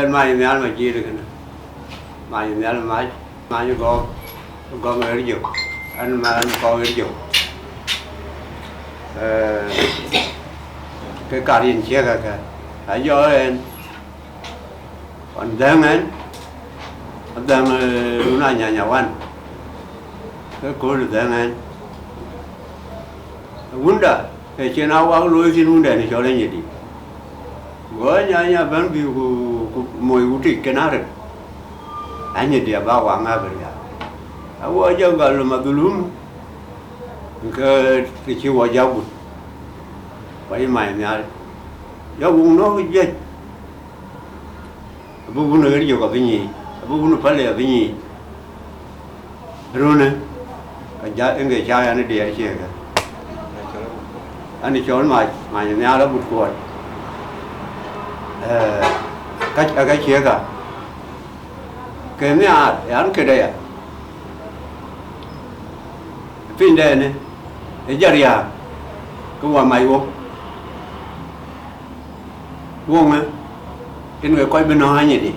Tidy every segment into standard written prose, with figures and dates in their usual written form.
mai Nhial mà chi được nè mai Nhial mai có người đi anh mà anh có người dùng cái cà rin chia cả hãy do anh còn đang lúc nào nhà anh cái cô được đang anh Wunda, cái chuyện nào cũng lôi xin Wunda này cho lên gì đi. Gõ nhà bên biểu mồi út cái nào rồi, anh nhớ đi bảo hoàng à bây giờ. Aku aja kalau madulum, cái chiều wajah bút, vậy mà nhà, ya bung nó cái gì, bung nó cái gì có cái gì, bung nó phải là cái gì, rồi nè, cái người cha anh đi ở kia cái. Anh cho mà nhà đó bút quạt cái chia cả cái nhà anh cái đây à phim đây này cái gì à cái quả mày uống á cái người coi bên nó như đi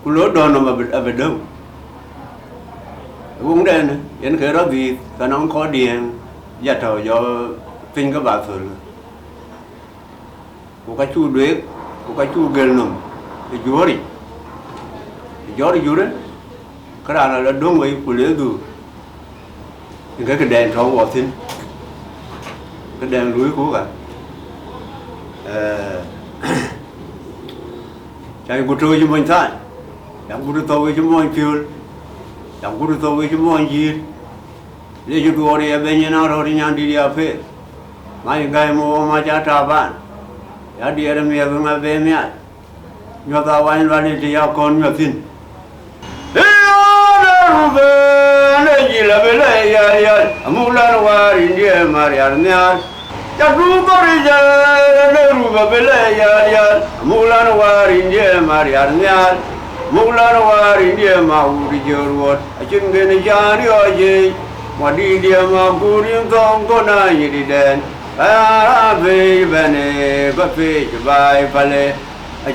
cái lối đó nó mà ở đâu uống đây này cái người đó vì cái nó có điện giờ thầu do phim các bà phơi có cái chu đuế có cái chu gel nằm cái gió đấy cái nào là đúng vậy của lứa đủ cái đèn thấu vào xin cái đèn lưới của cả chạy của tôi cho mình thay chẳng của tôi cho mình phiêu chẳng của tôi cho mình gì để cho tôi đi bên nhà nào rồi nhà đi à phê mai ngày mua mà cha trả bạn ya đi ở miền Bắc về miền nhớ tao vào đi thì con nhớ xin này chỉ là về lại ya mua lan hoa đi đi mà Nhial chắc luôn có đi chơi để rùa về lại ya mua lan hoa đi đi mà Nhial mua lan hoa đi đi mà đi chơi ruột trên cái này cha đi ở gì mà đi đi mà cô đi không có này đi đen về bên này có phê cho bài phale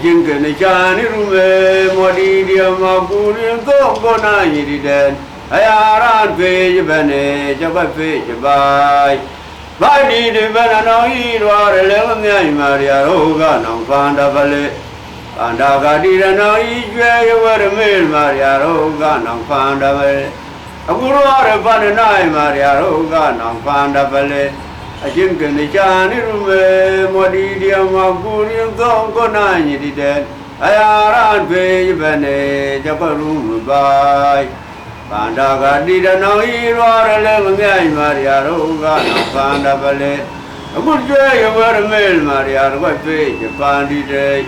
trên cái này cha đi ruột mà đi đi mà cô đi không có này đi đen ra về bên này cho có phê cho bài đi bên này nói rồi lấy cái mà đi đâu cả nó phản đa phale phản đa cả đi ra nói về về mình mà đi đâu cả nó phản đa phale aku rồi phản này mà đi đâu cả nó phản đa phale trên cái này cha đi ruột mà đi mà cô đi không có này đi đen ra về bên này cho có ruột bài phản đa cả đi ra nói rồi lấy cái mà đi đâu cả nó phản đa phale aku chơi về mình mà đi đâu có về phản đi đây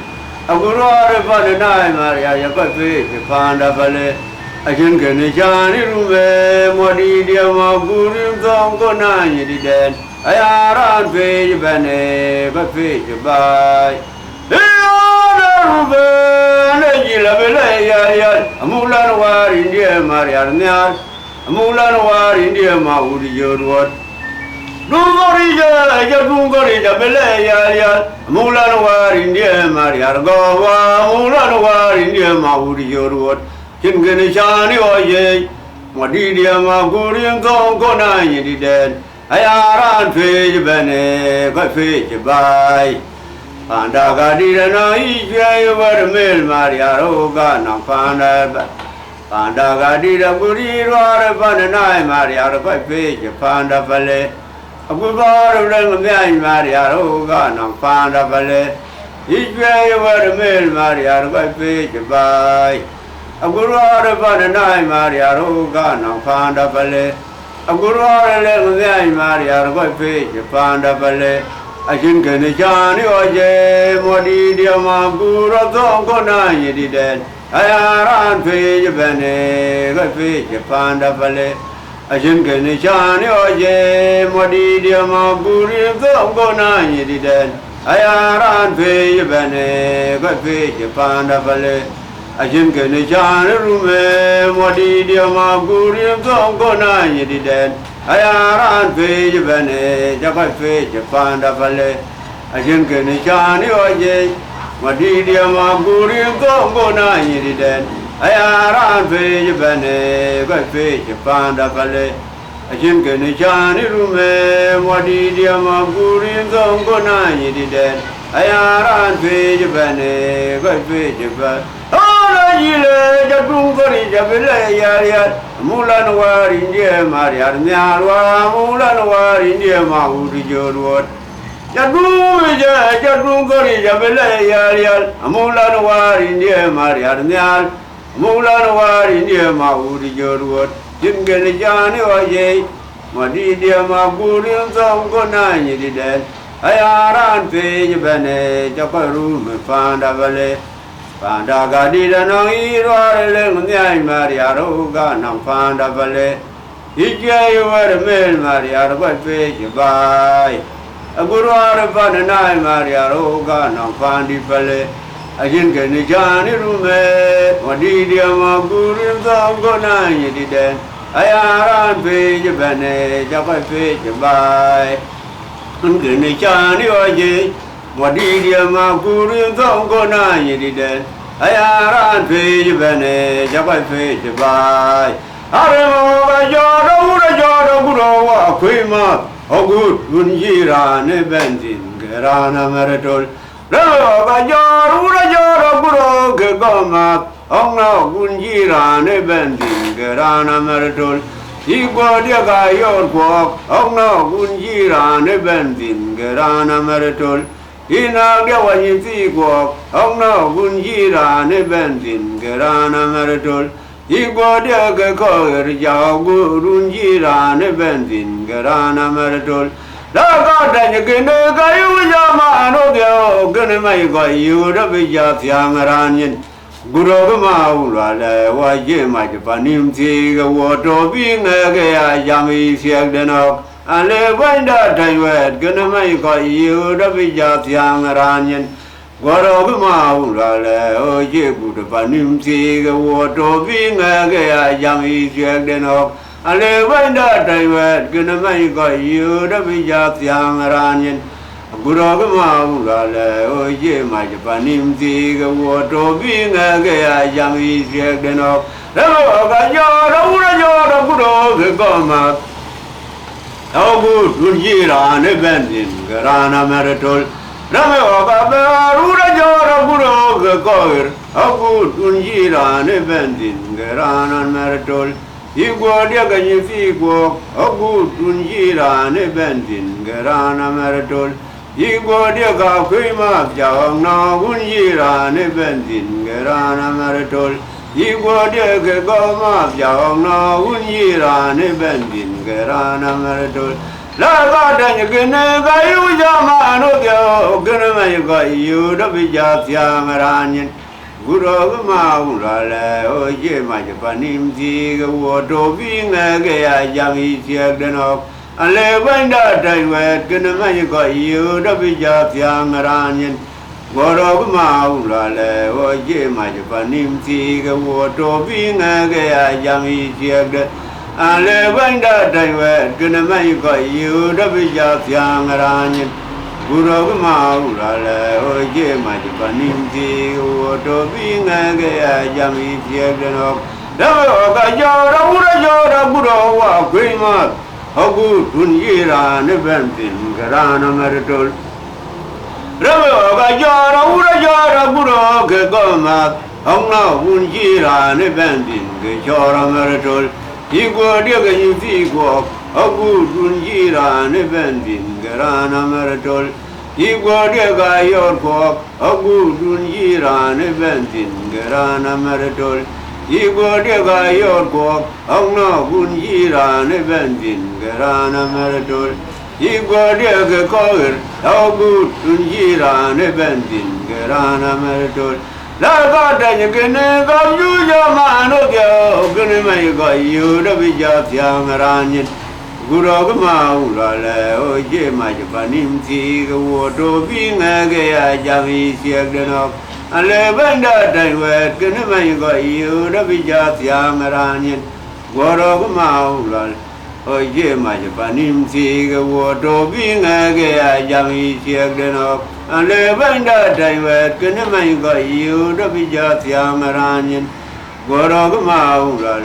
aku rồi phản này mà đi đâu có về phản đa phale trên cái này cha đi ruột mà đi mà cô đi không có này đi đen ra về bên này có về cho bài này chỉ là về lại ya mua lan hoa đi đi mà Nhial mua lan hoa đi đi mà đi chơi ruột đúng có đi chơi chứ đúng có đi chơi về lại ya mua lan hoa đi đi mà Ajakguong mua lan hoa đi đi mà đi chơi ruột trên cái này cha đi ở gì mà đi mà cô đi không có này đi đen ra về bên này có về cho bài phản đa cả đi ra nói chơi về mình mà đi đâu cả nó phản đa cả đi ra cô đi ra phản này mà đi đâu có về cho phản đa phale cô vào rồi lên mà đi đâu cả nó phản đa phale đi chơi về mình mà đi đâu có về cho bài cô ra phản này mà đi đâu cả nó phản đa phale aku rồi lên cái mà đi đâu có về cho phản đa phale trên cái này cha đi ở gì mà đi mà cô ra không có này đi đen ra về bên này có về cho phản đa phale trên cái này cha đi ở gì mà đi mà cô đi không có này đi đen ra về bên này có về cho phản đa phale trên cái này cha đi ruột mà đi mà cô đi không có này đi đen ra về bên này cho có về cho phản đa phale trên cái này cha đi ở gì Madi dia maguri gongo na yiriden. Ayaran fe jebane, go fe jepanda pale. Ajin kene chani rume, madi dia maguri gongo na yiriden. Ayaran fe jebane, go fe jepanda. Ora jile jatung kori jabele yar. Mulan war India mariar nyalwa, mulan war India mahudi jorwot. Jatung kori jabele yar. Mulan war India mariar nyal. Mulan war India mahudi jorwot. Jingene jani waje. Madi dia maguri song kona nyididen. Ayaran fe jabane jakaru me panda vale. Panda gadi danang irwar leng nyai mariaro ga nang panda vale. Ijai war mel mariaro ba fe jibai. Agurwar pananai mariaro ga nang pandi vale. Ajin kene jani rume wadi dia maguri sanggo na yididen. Ayaran fe jibane jabai fe jibai. Kene jani waje wadi dia maguri sanggo na yididen. Ayaran fe jibane jabai fe jibai. Aremo ga joro guro wa kuima. Ogut gunjira ne benzin gerana meretol. Rega joro guro ke goma. Ongna gunjira ne benzin gerana meretol. Igwa dia ga yor ko. Ongna gunjira ne benzin gerana meretol. Ina dia wanyiti ko. Ongna gunjira ne benzin gerana meretol. Igwa dia ke koer jago runjira ne benzin gerana meretol. Laga danya gene gayu jama no dia gene mai gayu da bija tiangaranyin. Guru ma ulale waje ma japanim ti ga woto binga ga ya jami siak denok. Ale wanda taiwet gene mai gayu da bija tiangaranyin. Guru ma ulale oje guru panim ti ga woto binga ga ya jami siak denok. Ale wanda taiwet gene mai gayu da bija tiangaranyin. Guru ma ulale oje ma japanim ti ga woto binga ga ya jami siak denok. Rego ga joro guru ga goma. Ogu tunjira ne benzin gerana meretol. Rego ga joro guru ga koir. Ogu tunjira ne benzin gerana meretol. Igwa dia ga nyifiko. Ogu tunjira ne benzin gerana meretol. Igwa dia ga kuima jawang na gunjira ne benzin gerana meretol. Igwa dia ga goma jawang na gunjira ne benzin gerana meretol. Laga danya gene gayu jama no dia gene mai gayu da bija tiangaranyin. Guru ma ulale oje ma japanim ti ga woto binga ga ya jami siak denok. Ale banda taiwet gene mai gayu da bija tiangaranyin. Guru ma ulale oje ma japanim ti ga woto binga ga ya jami siak denok. Ale banda taiwet gene mai gayu da bija tiangaranyin. Guru ma ulale oje ma japanim ti woto binga ga ya jami siak denok. Dawa ga joro guru wa kuima. Ogu tunjira ne benzin gerana meretol. Dawa ga joro guru ke goma. Ongna tunjira ne benzin ge joro meretol. Igwa dia ga nyifiko. Ogu tunjira ne benzin gerana meretol. Igwa dia ga yor ko. Ogu tunjira ne benzin gerana meretol. Igwa dia ga yor ko. Ongna tunjira ne benzin gerana meretol. Igwa dia ga koir. Ogu tunjira ne benzin gerana meretol. Laga danya gene gayu jama no dia gene mai gayu da bija tiangaranyin. Guru ma ulale oje ma japanim ti ga woto binga ga ya jami siak denok. Ale banda taiwet gene mai gayu da bija tiangaranyin. Guru ma ulale oje ma japanim ti ga woto binga ga ya jami siak denok. le ban da dai we ken mai go yu do bi ja sia maran go ro ga ma u la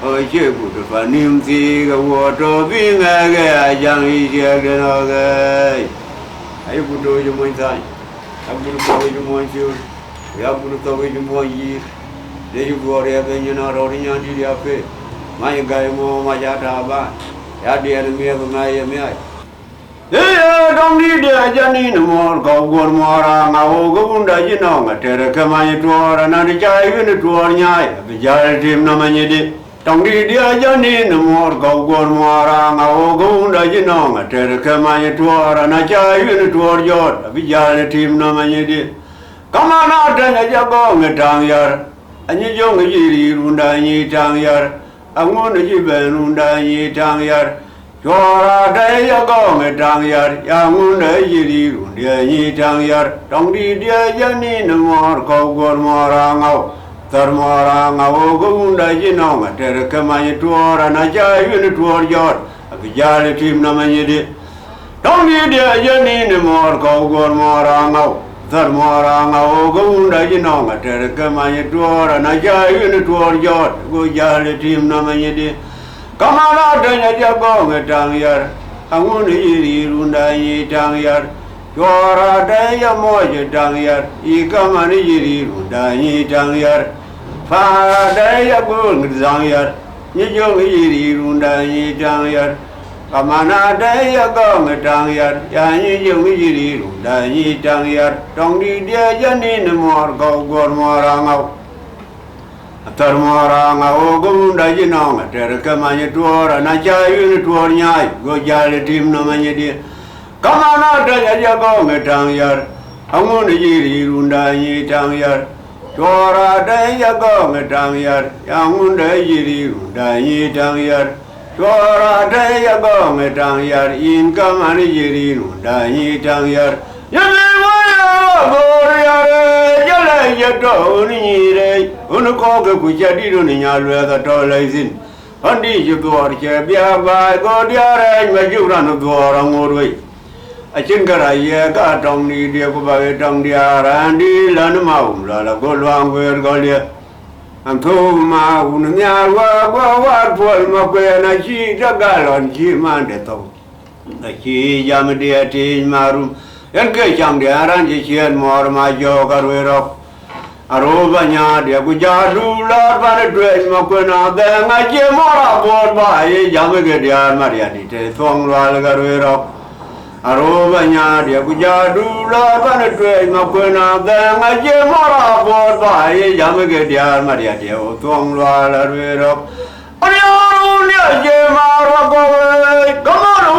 o che bu de fa nim si ga wo to bi nga ga yang yi je ga no ga ai bu do ju mo sai abu do ju mo ju ya bu do ju mo yi de ju go re ga ni na ro ri nya di ya pe mai ga mo ma ja ta ba ya de ni me ga ye me ai Dong di dia jani nomor kau gor mora ngau gabung dah jenong ater kemai tuar nadi cai gini tuar nyai bijar tim namanya di dong di dia jani nomor kau gor mora ngau gabung dah jenong ater kemai tuar nadi cai gini tuar jod bijar tim namanya di kamana ada Ajakguong ngetang yar anyi jong jiri runda nyi tang yar angun jiben runda nyi tang yar Chora day Ajakguong ngetang yar yangun jiri runda nyi tang yar dong di dia jani nomor kau gor mora ngau tar mora ngau gabung dah jenong ater kemai tuar nadi cai gini tuar jod bijar tim namanya di dong di dia jani nomor kau gor mora ngau tar mora ngau gabung dah jenong ater kemai tuar nadi cai gini tuar jod bijar tim namanya di kamana ada Ajakguong ngetang yar angun jiri runda nyi tang yar chora daya mo tang yar ikaman jiri runda nyi tang yar fa daya Ajakguong ngetang yar nyi jong jiri runda nyi tang yar kamana ada Ajakguong ngetang yar ya nyi jong jiri runda nyi tang yar dong di dia jani nomor kau gor mora ngau tar mora ngau gabung dah jenong ater kemai tuar nadi cai gini tuar nyai go jale tim namanya di kamana ada Ajakguong ngetang yar angun jiri runda nyi tang yar chora daya Ajakguong ngetang yar yangun jiri runda nyi tang yar chora daya Ajakguong ngetang yar in kamani jiri runda nyi tang yar yale waya gor yare jale jato ni re unu ko ke ku jadi ru ni nyalu ga to laisin andi ju dor che bia ba go diare ma ju ran dor ngor we a chin gara ye ga tong ni dia ku ba tong dia ran di lan ma la go lwang we go le am thu ma un nya wa pol ma ko na chi da ga lon chi man de to na chi jam dia ti marum yan ke chang dia ran chi chen mor ma jo gar we ro aroba nya dia ku ja du la ba de dwe ma ko na de nga che mora bo ba ye jam ke dia ma dia di te thong la gar we ro aroba nya dia ku ja du la ba de dwe ma ko na de nga che mora bo ba ye jam ke dia ma dia di o thong la we ro Anya je maro go kamaro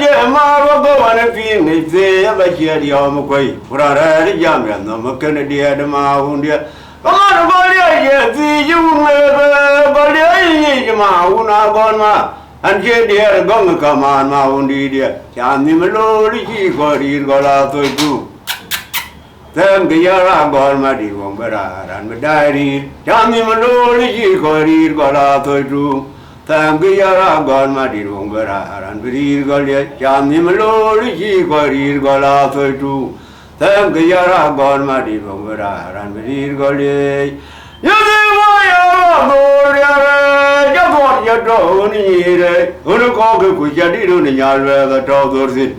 je maro go ane fi ni se ba che di o mo koi pura ra ri jam ya no mo ken dia de ma hun dia kamaro go je ti ju me go je ma una gon ma an je dia gong ka man ma hun di dia cha ni me lo ri chi go ri go la to tu Then the yara gol ma di wong bara ran me dai cha ni me lo ri chi go ri go la to tu Then the yara gol ma di wong bara ran ri go le cha ni me lo ri chi go ri go la to tu Then the yara gol ma di wong bara ran ri go le Yadi wa ya go ya ya go ya do ni re unu ko ke ku ja di ru ni nya lwe ga to do sin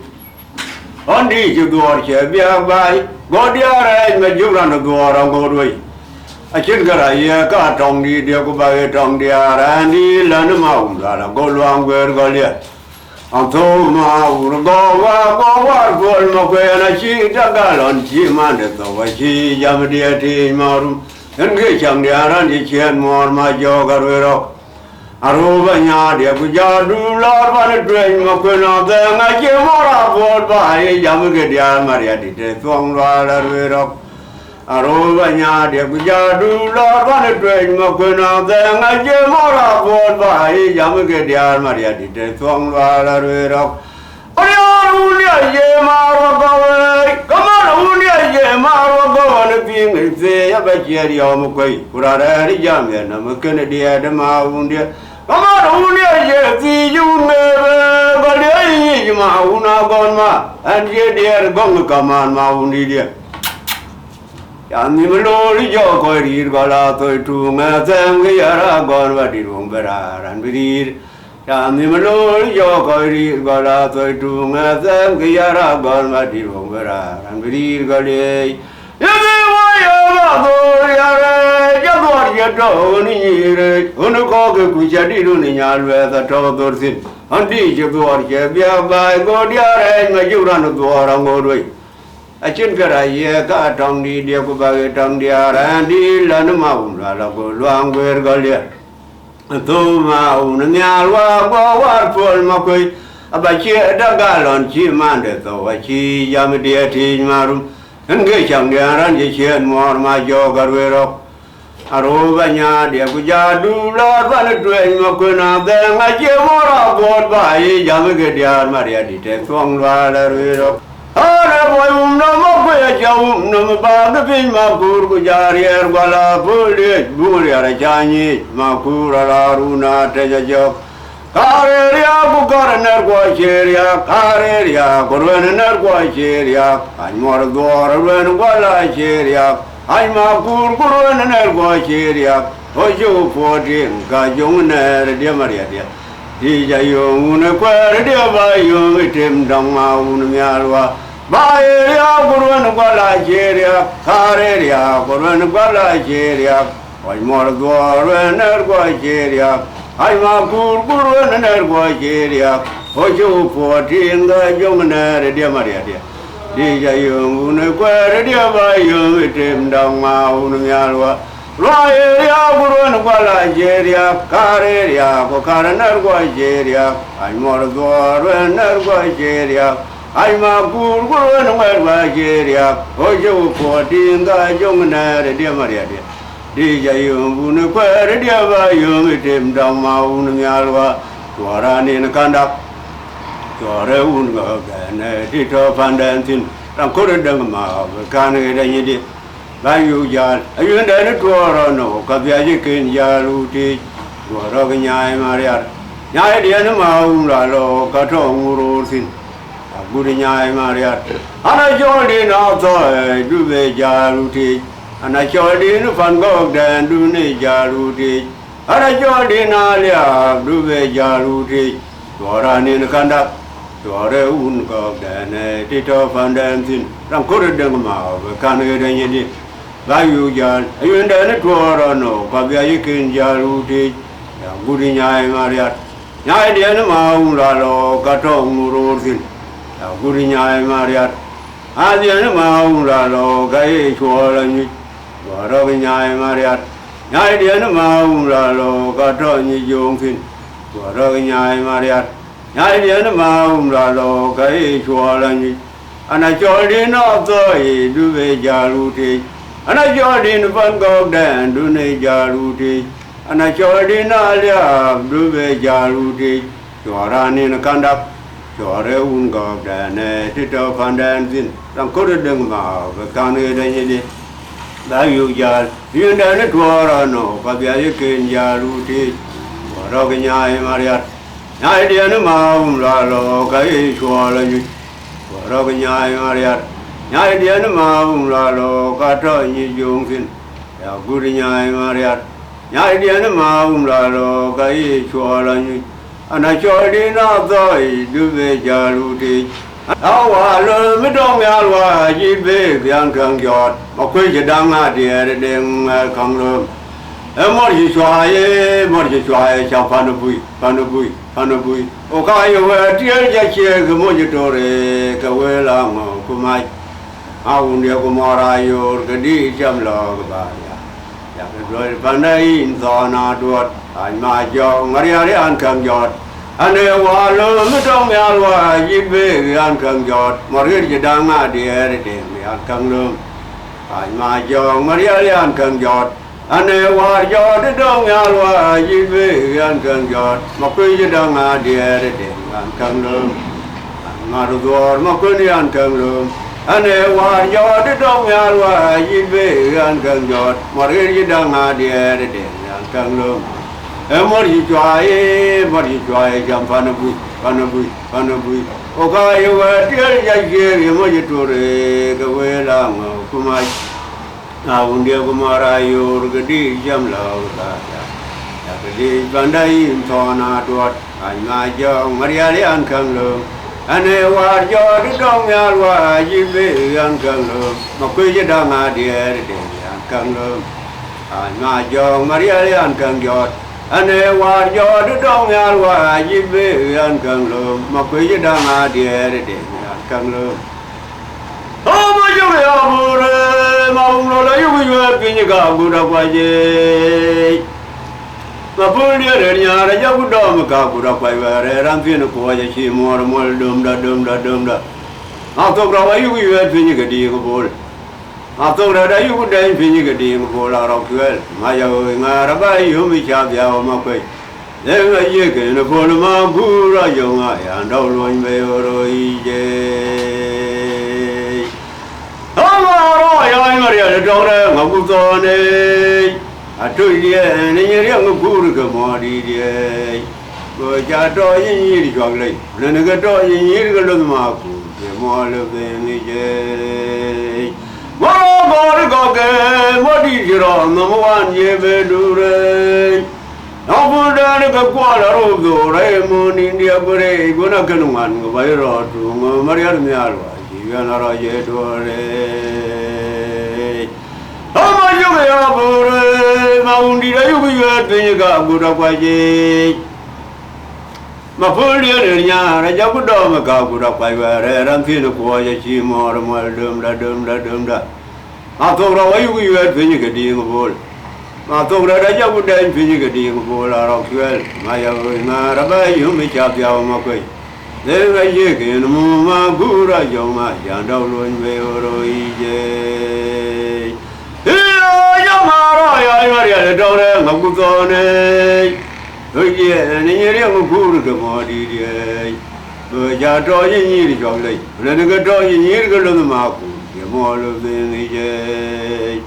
Andi ju do che bia bai go dia re me ju ran do ra go doi a chin ga ra ye ka tong di dia ku ba ge tong dia ra ni la na ma u la go luang ge go le ang tho ma u go wa go mo ke na chi ta ga lon chi ma de to wa chi ya me dia ti ma ru Then get young the aran di chen more ma jo ga ro aroba nya dia ku ja du la ba ne dwen ma ko na de nga che mora bo ba ye jam ge dia maria di te thong la la ro aroba nya dia ku ja du la ba ne dwen ma ko na de nga che mora bo ba ye jam ge dia maria di te thong la la ro Anya ye ma ro go ye ma ro go ne pi ngi se ya ba che ri o mo koi pura ra ri jam ya na mo ken dia de ma un dia Come on, yes, you never, but I Mauna Gonma, and ye dear Gong command Mauni dear. Yanimolo, Joko, Galato, to Matham, we are gone, what it won't bear, and we Yanimolo, Joko, Galato, to Matham, we are gone, what it won't bear, and we Gale. Unukoke kuchadiru ni nyalweza todorsin andi jibor ke bia bai godiare majuranu dwara ngoroi achin kara ye ka tong ni dia ku bagi tong dia randi lan maun la go luang wer galia tu maun nyalwa go war pol makoi abachi da galon chi mande to achi yam dia ti marum nge chang dia ran je chen mor ma jo garwero Arubanya dia kujadu lor ban tueng makuna deng aje mora god bai jam ke dia maria di te tuang la riro are boy no mo pe jam no ba de bin ma pur kujari er gala puli buri ara chani ma pur la runa te jo kare ria bu kar ner ko cheria kare ria korwen ner ko cheria an mor dor wen gala cheria I'm a poor girl and I'll go here. Oh, you 14, got young and dear Maria. Did you acquire dear by you with him down Mount Nhial? By area, Gurun Galageria, car area, Gurun Galageria. I'm more door and I'll go here. I'm a poor girl and I'll go here. Oh, you 14, got young and dear Maria. Dija yung unekwe dia bayu itim dang mau nyalwa loye ya burun kwala jeria kareria ko karanar ko jeria ay mor dor ner ko jeria ay ma gur gurun ngwa jeria o ju ko dinga jong ner dia maria dia dija yung unekwe dia bayu itim dang mau nyalwa tuarani kandak Tore unga gane dito pandantin rangkore dang ma kane danyi di bayu jal ayun dane tuara no kabyaji kin jaluti tuara nyai mariar nyai dia no mau lalo kato ngurusin aguri nyai mariar ana joli na to dube jaluti ana joli no fangok dan dune jaluti ana joli na lia dube jaluti tuara ni kandak Tuare unga dane tito pandantin rangkore dang ma kane danyi di bayu jal ayun dane tuara no kabyaji kin jaluti aguri nyai mariar nyai dia no mau lalo kato ngurusin aguri nyai mariar adia no mau lalo gai chualanyi waro nyai mariar nyai dia no mau lalo kato nyi jongsin waro nyai mariar Nyai dia no mau lalo kai chualanyi ana joldi no toi duve jaluti ana joldi no pangok dan dune jaluti ana joldi na lia duve jaluti chuarani no kandak chuare ungok dan tito pandantin rangkore deng ma kane danyi di bayu jal yun dan tuara no kabyaji kin jaluti waro nyai mariat Nyai dia no mau lalo kai chualanyi waro nyai mariat nyai dia no mau lalo kato nyi jongsin ya guri nyai mariat nyai dia no mau lalo kai chualanyi ana chodi na doi duve jaluti awa lo mi dong yalwa jibe yang kang jot ma kwe jadang a dia deng kang lo Morji chwaye cha panubui o ka yo tiel ja che ke mo jitore ka we la ngo kumai au ne ko mara yo ke di jam lo ba ya ke doi panai in zona dot ai ma jo ngari ari an kang jot ane wa lo mi dong ya wa yibe an kang jot mori ji dang a de mi an kang lo ai ma jo ngari ari an kang jot Ane war jod dong yalwa yibe gan kang jod makui jodang adiere dengan kang lum marudor makuni an kang lum ane war jod dong yalwa yibe gan kang jod marui jodang adiere dengan kang lum Mori chuae jam panabui oka yuwa tiel jagiri moji tore gawe lang kumai na undia kumara yor gedi jam lauta ya gedi bandai tona tuat anya jong mariali an kang lo ane war jo di dong yar wa jibe an kang lo makui jedang adier de an kang lo anya jong mariali an kang jot ane war jo di dong yar wa jibe an kang lo makui jedang adier de an kang lo Oma yuwe abure maung lo la yuwe pinyi ka buda kwaje Mapuli re nyara jabu dom ka buda kwaje rampin ko waje chi mor mol dumda Atokra wa yuwe pinyi ka di ko bol Atokra da yuwe den pinyi ka di ko bol ara kwel ma ya ngara ba yumi cha bya o ma kwe Denga ye ke no bol ma bura yo nga ya ndaw lo me oro ije Amaro ya Maria dore ngabutone atuye ni nyeri nguburu ke modi die go ja do yin jogle ne ga do yin ga lo ma ku ke mo le be ni je mo go ke modi jiro no mo wan ye be dure no buda ga kwa la ro do re mo ni dia bure go na kanu man go ba ro tu mo Maria mi alwa Yanara yedore Ama yuga yabure Maundi da yuga yedinga buda kwaje Mapuli nyara jabudo maka buda kwaje Ramfino kwaje chi mor mol dumda Atokra wa yuga yedinga dinga bol Atokra da jabuda yedinga dinga bol arakwel Maya ngara ba yumi chapya makoi Denga ye ke no ma gura yo ma ya ndaw lo me oro ije yo ma ro ya do re ma ku to ne do ye ni ye re ku ke mo di de do ja do yin yi jo le ne ga do yin yi ga lo ma ku ye mo lo be ni je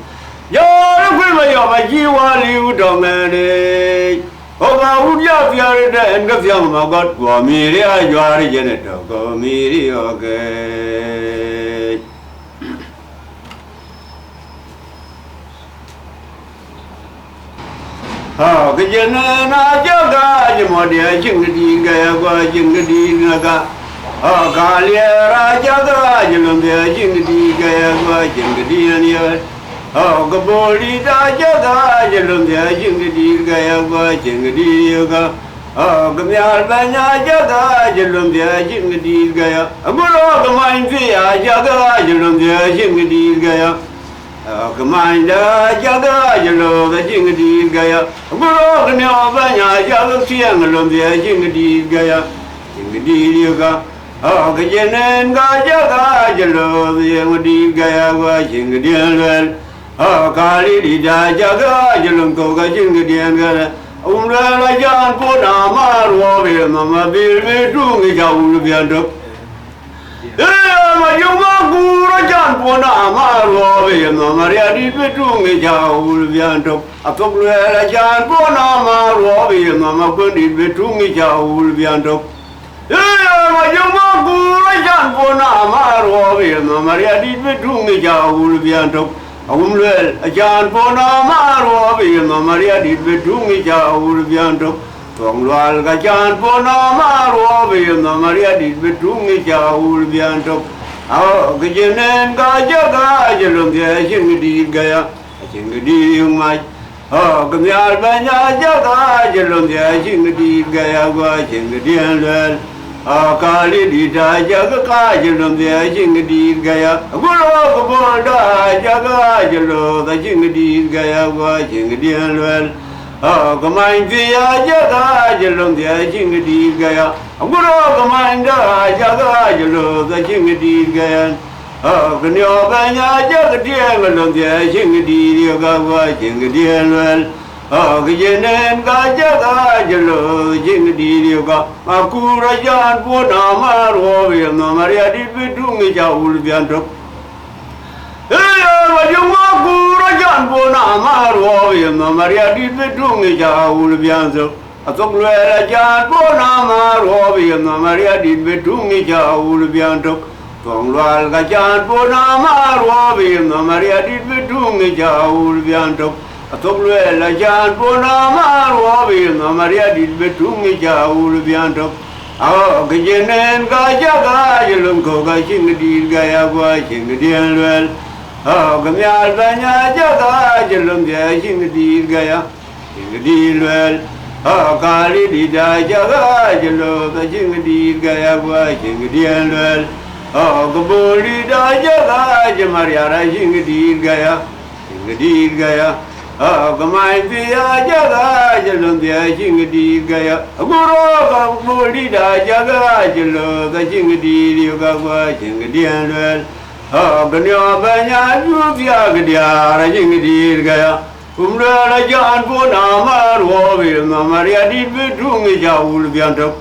yo lo ku ma yo ma ji wa li u do me ne Oba udia fiare de enga fiam magot go miri a jwari jeneto go miri oge Ha ke jene na jaga je modia jingdi ga go jingdi naga Ha kalia jaga je lumbe jingdi ga go jingdi ania Oh, Gaboli da jaga jalum dia jingdi gaya gua jingdi yoga. Oh, Gamyal banya jaga jalum dia jingdi gaya. Abulo gamain via jaga jalum dia jingdi gaya. Oh, gamain da jaga jalum dia jingdi gaya. Abulo gamyal banya jaga siang jalum dia jingdi gaya. Jingdi yoga. Oh, kejenen ga jaga jalum dia jingdi gaya gua jingdi lel. Kali di jaga jalum kau gajing gedian gala umra la jan pona marwa be mama bil me tung jauh biandok ma juma gura jan pona marwa be mama ria di be tung jauh biandok atok la jan pona marwa be mama kundi be tung jauh biandok ma juma gura jan pona marwa be mama ria di be tung jauh biandok Umlel ajan pona marwa be Maria di bedungi jauh biandok Tonglual gajan pona marwa be Maria di bedungi jauh biandok Aw gejenen gajaga jalum dia jingdi gaya jingdi yung mai Gamyal banya jaga jalum dia jingdi gaya gua jingdi lel Kali di jaga kajelum dia jingdi gaya Gulo kubol da jaga jelo da jingdi gaya gua jingdi lel Kamain via jaga jelum dia jingdi gaya Gulo kamain da jaga jelo da jingdi gaya Kenyo banya jaga dia ngelum dia jingdi gua jingdi lel Kejenen gajaga jelo jingdi yoga aku rajan pona marwa be Maria di bedungi jauh biandok Majung aku rajan pona marwa be Maria did be doing Ulbianzo. A Tokluela Jan Bonama, Robbie, and Maria did be doing Ulbianto. Tongwal Gajan Bonama, Robbie, and Maria did be doing Ulbianto. A Tokluela Jan Bonama, Robbie, and Maria did be doing Ulbianto. Oh, Gajan Gajaga, Yelunko, Gaching the Gaya, watching the deal. Oh, Nhial Banya Jaga, Jelum Jashing the Gaya, in the deal well. Oh, Kali Dida Jaga, Jelum, the Jing the Gaya, watching the deal well. Oh, Gaboli Jaga, Jamaria, Jing the Gaya, in the deal Gaya. Oh, Gamai Via Jaga, Jelum Jashing the Gaya. Guru, Gaboli Jaga, Jelum, the Jing the Yoga, watching the deal well. Oh, Ganyo Banya, Juvia Gadia, Rajing the Gaya, Umra Jan Bonama, Rovi, Maria did be doing Jaul Bianto.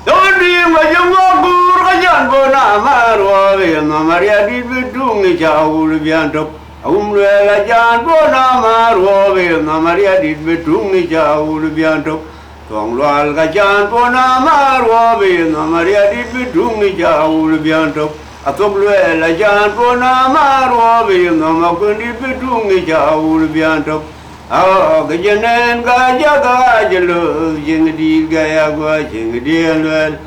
Don't dream of Yamagur, Jan Bonama, Rovi, Maria did be doing Jaul Bianto. Umra Jan Bonama, Rovi, Maria did be doing Jaul Bianto. Tongwal Gajan Bonama, Rovi, Maria did be doing Jaul Bianto. A Tokluela Jan Bonama, Robbie, no Makundi Pitung, Jaul Bianto. Oh, Gajanan Gajaga, Jalo, Jingdi Gayagua, Jingdian well.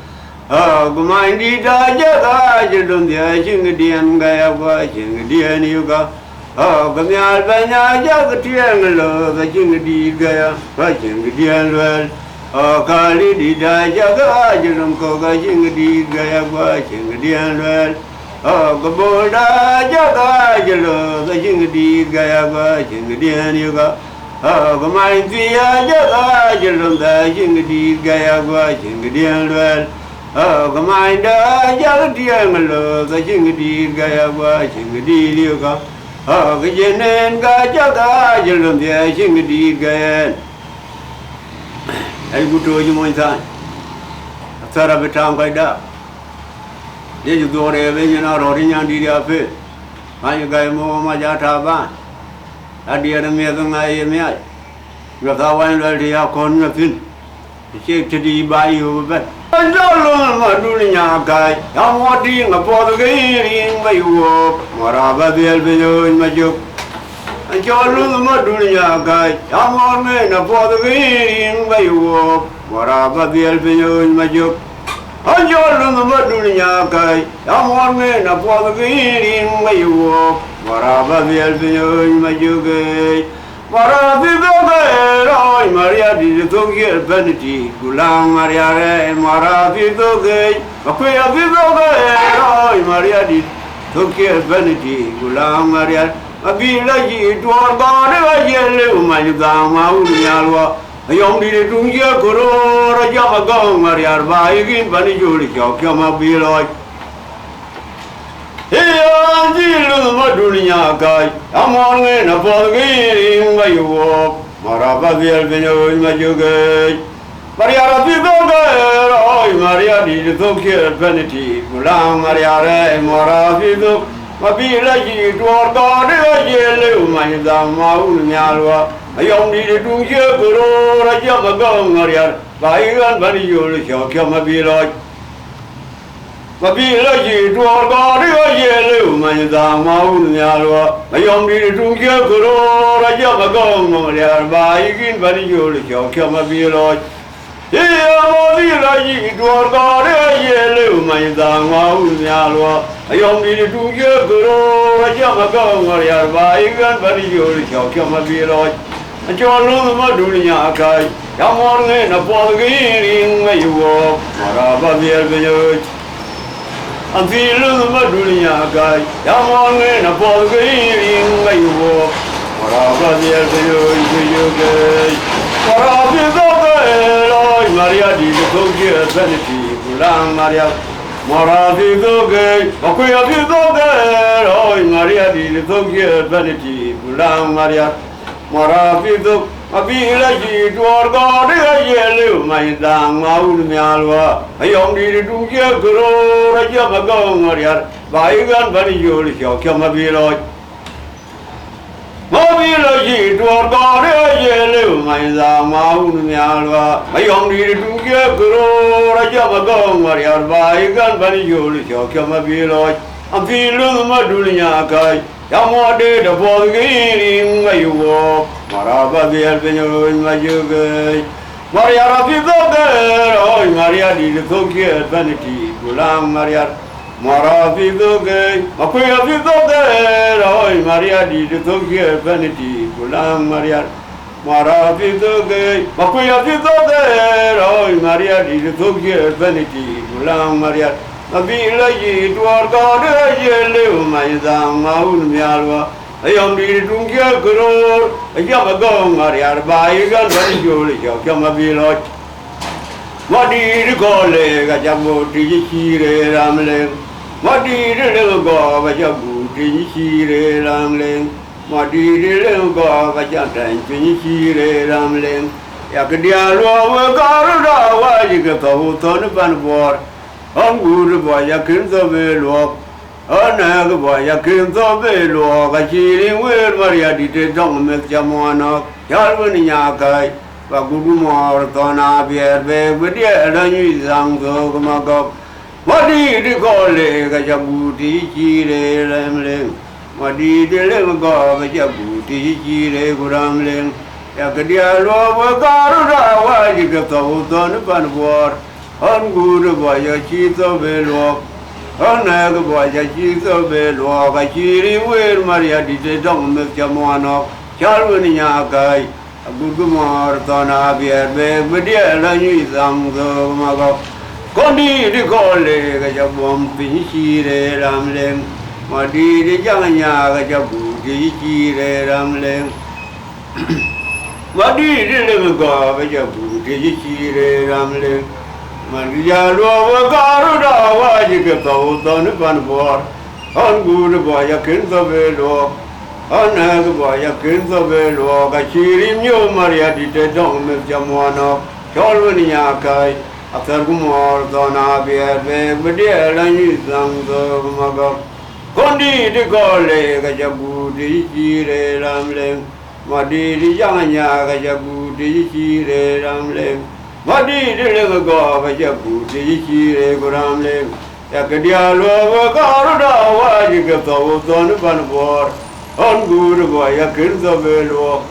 Oh, Gumindi Dajaga, Jalum, the Jingdian Gayagua, Jingdian Yuga. Oh, Gamial Banya Jagatianglo, the Jingdi Gaya, Jingdian well. Oh, Kali Dajaga, Jalum Koga, Jingdi Gayagua, Jingdian well. Oh, Gaboda Jaga, Jalo, the Jingdi Gayaba, Jingdian Yuga. Oh, Gamai Via Jaga, Jalum, the Jingdi Gayaba, Jingdian well. Oh, Gaminda Jagatianglo, the Jingdi Gayaba, Jingdi Yuga. Oh, Gajanan Gajaga, Jalum, the Jingdi Gayan. I go to you one time. A third of a town like that. Did you go there when you're not ordering on the affair? I got more Majata. I did a meal I am yet. You have that one ready to have nothing. The shape to the by you, but I don't know doing your guy. I'm watching a Portuguese by you walk. Whatever the elbow in my joke. And you're doing your guy. I'm on a Portuguese by you walk. Whatever the elbow in my joke. I'm Jordan the Madunia guy. I'm one man of all the eating where you walk. Whatever the Elvino in my jugay. Whatever the Maria did the get vanity. Gulang Maria and Maravi Dogay. A queer Vivoga, Maria did the get vanity. Gulang Maria. A village to our God, a yellow, my Dama, Nhial. A young lady to Yakuro, Ajakguong, Maria, Baigin, Banijuli, Kama Biloy. Here, Jill, Madunia guy. I'm on in a ballgame where you walk. Maraba, the Elvino in my jugay. Maria, Vigo, Maria, did the Tokyo Vanity, Mulang, Maria, Mora, Vigo, Mabila, to our God, a yellow, my Dama, Nhial. I only do Yakuro, Ajakguong, Maria, Baigan, Banijuli, Kama Biloy. Mabila, to our God, a yellow, my Dama, Nhial. I only do Yakuro, Ajakguong, Maria, Baigin, Banijuli, Kama Biloy. Here, Mabila, to our God, a yellow, my Dama, Nhial. I only do Yakuro, Ajakguong, Maria, Baigan, Banijuli, Kama Biloy. And you're the Madunia guy. Come on in a Portuguese where you walk. Maraba the Elvino. And feel the Madunia guy. Come on in a Portuguese where you walk. Maraba the Elvino into you guys. Maraba the Maria did the Tokyo Vanity. Gulang Maria. Maraba the gay. Okuya the Maria did the Tokyo Vanity. Gulang Maria. Marafido, a village to our God, a yellow, my dang, Nhial. I only do Yakuro, Ajakguong, Maria, Baigan, Banijuli, Kama Biloy. Mobby, lo ji tor go de ye le mai za ma un Nhial wa mai yong di tu ke gro ra ja ma go ma ya ba I gan ba ni yo li cho kya ma bi lo am fi lu ma du nya kai ya mo de de bo gi ri ma yu wo ma ra ba bi al pe nyo ma ju ge Maria Rafidoge, oh Maria di Tokia Vanity, Gulam Maria Marafidoge, Makuya Fidoge, oh Maria di Tokia Vanity, Gulam Maria Marafidoge, Makuya Fidoge, oh Maria di Tokia Vanity, Gulam Maria Nabila yi tuar God, Yelu, my Zam, Maun Nhial. Ayam di Dinka gro, Ajakguong Maria by gan very jolly, come a village. What did you call it? Ajakguong Tijire Ramling. What did you little go? Ajakguong Tijire Ramling. What did you little go? Ajakguong Tijire Ramling. Yakadialo, Garda, why you get the whole ton of an war. On good boy, Yakins of a walk. Another boy, I came to be low, I cheating with Maria did don't make Jamona, Calvin Yakai, Bagudu Mortona, Beer, with the Elani Zango, Magog. What did you call it? Gajabuti, Chile, Lamling. What did you live go? Gajabuti, Chile, Guramling. Yakadialo, Garuda, why you get the whole ton of an war. On good boy, a cheat of a low. Another boy, a cheese of a log, a cheering where Maria did don't make Jamona, Calvin Yakai, a good Mortona, Beer, with the Elani Zango, Mago. Condi di Colle, a Jabom, Pinchi, Ramling, Madi di Jamania, a Jabu, Tiji, Ramling. Madi di Limago, a Jabu, Tiji, Ramling. Maria Lova Garuda, why you get the old on the pan board? On good boy, a kins of a dog. On a boy, a kins of a dog. I cheer him, you, Maria, did don't make Jamona. Calvin Yakai, after Gumor, Donna, Beer, with the Elani Zango, Mago. Condi di Colle, Gajabu, Tiji, Ramling. Madi di Yanga, Gajabu, Tiji, Ramling. What did you live go? Ajakguong Tijire Guramling. Yakadialo, Garda, why you get the whole ton of an war. On good boy, a kins of a walk.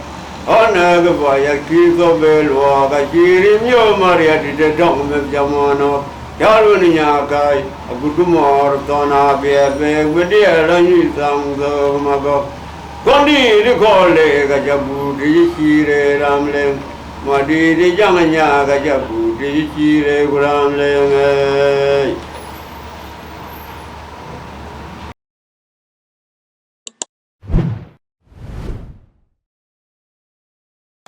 On a boy, a kins of a walk. I cheer him, you, Maria, did don't make Jamona. Calvin Yakai, a good Mortona, Beer, with the Elani Zango, Mago. Condi di Colle, Gajabu, Tijire Ramling. Madi di Jamania, Gajabu, Tiji, Guram Leng.